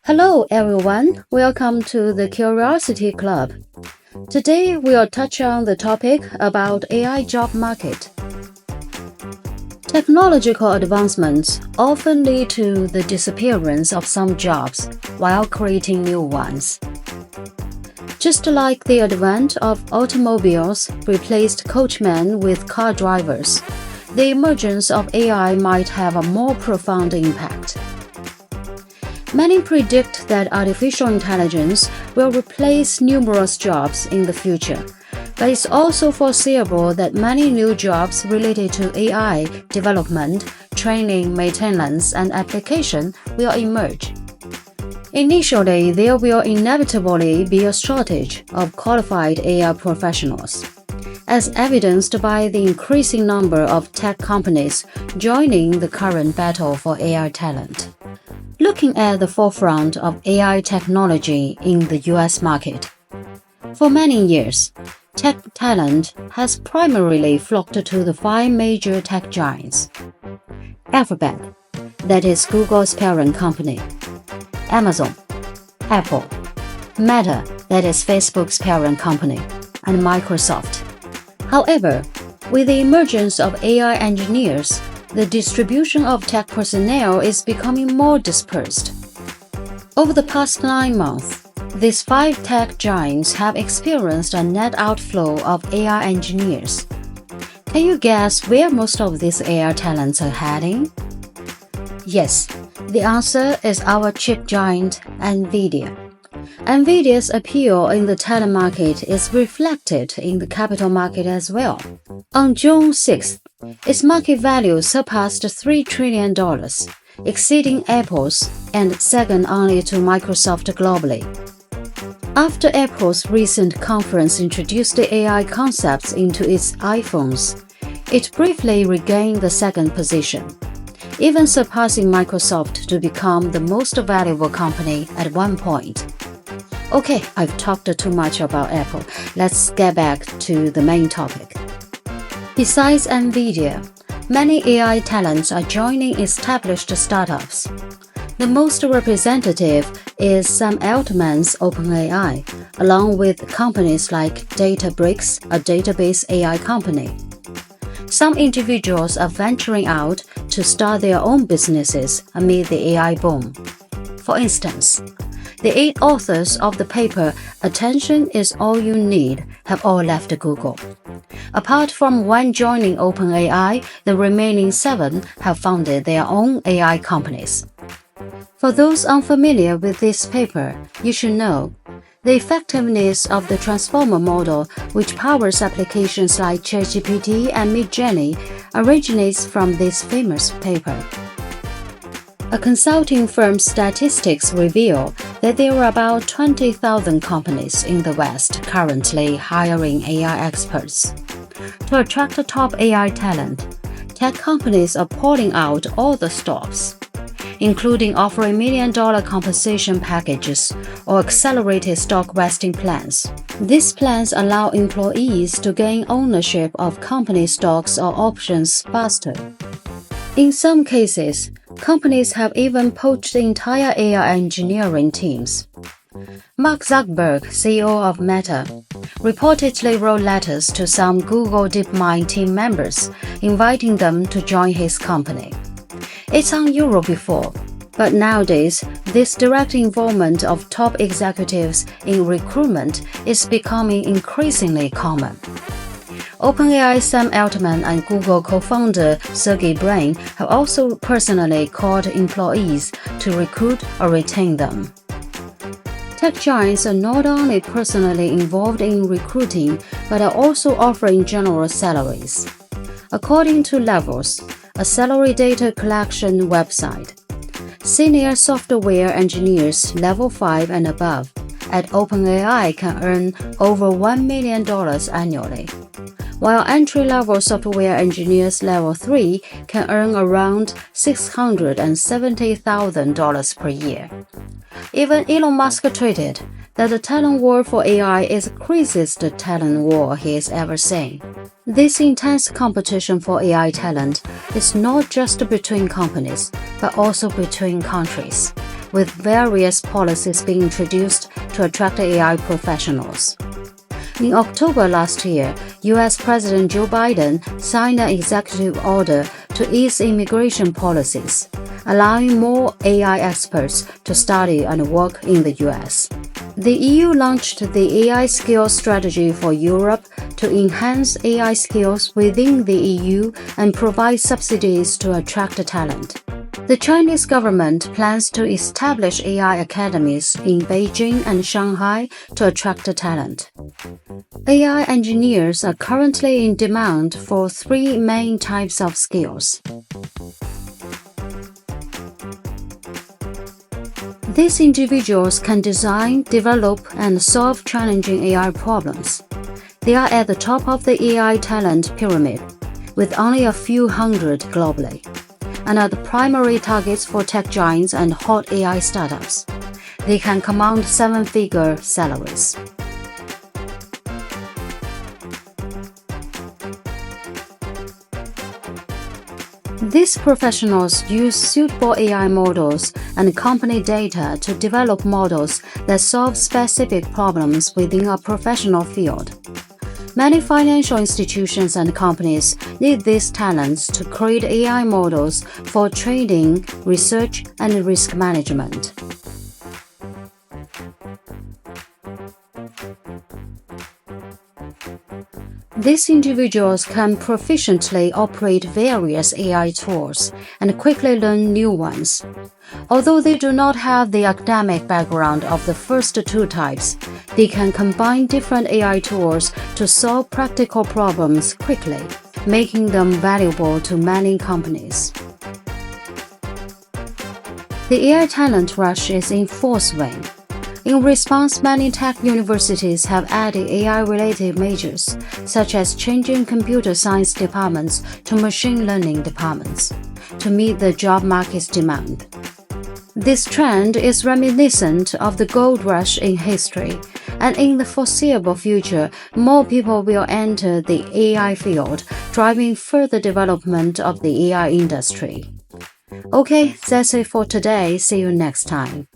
Hello everyone, welcome to the Curiosity Club. Today we'll touch on the topic about AI job market. Technological advancements often lead to the disappearance of some jobs while creating new ones. Just like the advent of automobiles replaced coachmen with car drivers, the emergence of AI might have a more profound impact. Many predict that artificial intelligence will replace numerous jobs in the future, but it's also foreseeable that many new jobs related to AI development, training, maintenance, and application will emerge. Initially, there will inevitably be a shortage of qualified AI professionals, as evidenced by the increasing number of tech companies joining the current battle for AI talent. Looking at the forefront of AI technology in the US market. For many years, tech talent has primarily flocked to the five major tech giants. Alphabet, that is Google's parent company. Amazon, Apple, Meta, that is Facebook's parent company, and Microsoft. However, with the emergence of AI engineers, the distribution of tech personnel is becoming more dispersed. Over the past 9 months, these five tech giants have experienced a net outflow of AI engineers. Can you guess where most of these AI talents are heading? Yes, the answer is our chip giant, NVIDIA. NVIDIA's appeal in the talent market is reflected in the capital market as well. On June 6th, its market value surpassed $3 trillion, exceeding Apple's and second only to Microsoft globally. After Apple's recent conference introduced the AI concepts into its iPhones, it briefly regained the second position, even surpassing Microsoft to become the most valuable company at one point. Okay, I've talked too much about Apple. Let's get back to the main topic. Besides NVIDIA, many AI talents are joining established startups. The most representative is Sam Altman's OpenAI, along with companies like Databricks, a database AI company. Some individuals are venturing out to start their own businesses amid the AI boom. For instance, the 8 authors of the paper "Attention is All You Need" have all left Google. Apart from one joining OpenAI, the remaining 7 have founded their own AI companies. For those unfamiliar with this paper, you should know the effectiveness of the transformer model, which powers applications like ChatGPT and Midjourney, originates from this famous paper. A consulting firm's statistics reveal that there are about 20,000 companies in the West currently hiring AI experts. To attract top AI talent, tech companies are pouring out all the stops, including offering million-dollar compensation packages or accelerated stock vesting plans. These plans allow employees to gain ownership of company stocks or options faster. In some cases, companies have even poached entire AI engineering teams. Mark Zuckerberg, CEO of Meta, reportedly wrote letters to some Google DeepMind team members, inviting them to join his company. It's unusual before, but nowadays, this direct involvement of top executives in recruitment is becoming increasingly common. OpenAI Sam Altman and Google co-founder Sergey Brin have also personally called employees to recruit or retain them. Tech giants are not only personally involved in recruiting, but are also offering generous salaries. According to Levels, a salary data collection website, senior software engineers level 5 and above at OpenAI can earn over $1 million annually, while entry-level software engineers level 3 can earn around $670,000 per year. Even Elon Musk tweeted that the talent war for AI is the craziest talent war he has ever seen. This intense competition for AI talent is not just between companies, but also between countries. with various policies being introduced to attract AI professionals. In October last year, U.S. President Joe Biden signed an executive order to ease immigration policies, allowing more AI experts to study and work in the U.S. The EU launched the AI Skills Strategy for Europe to enhance AI skills within the EU and provide subsidies to attract talent. The Chinese government plans to establish AI academies in Beijing and Shanghai to attract talent. AI engineers are currently in demand for 3 main types of skills. These individuals can design, develop, and solve challenging AI problems. They are at the top of the AI talent pyramid, with only a few hundred globally, and are the primary targets for tech giants and hot AI startups. They can command 7-figure salaries. These professionals use suitable AI models and company data to develop models that solve specific problems within a professional field. Many financial institutions and companies need these talents to create AI models for trading, research, and risk management. These individuals can proficiently operate various AI tools and quickly learn new ones. Although they do not have the academic background of the first 2 types, they can combine different AI tools to solve practical problems quickly, making them valuable to many companies. The AI talent rush is in full swing. In response, many tech universities have added AI-related majors, such as changing computer science departments to machine learning departments, to meet the job market's demand. This trend is reminiscent of the gold rush in history, and in the foreseeable future, more people will enter the AI field, driving further development of the AI industry. Okay, that's it for today. See you next time.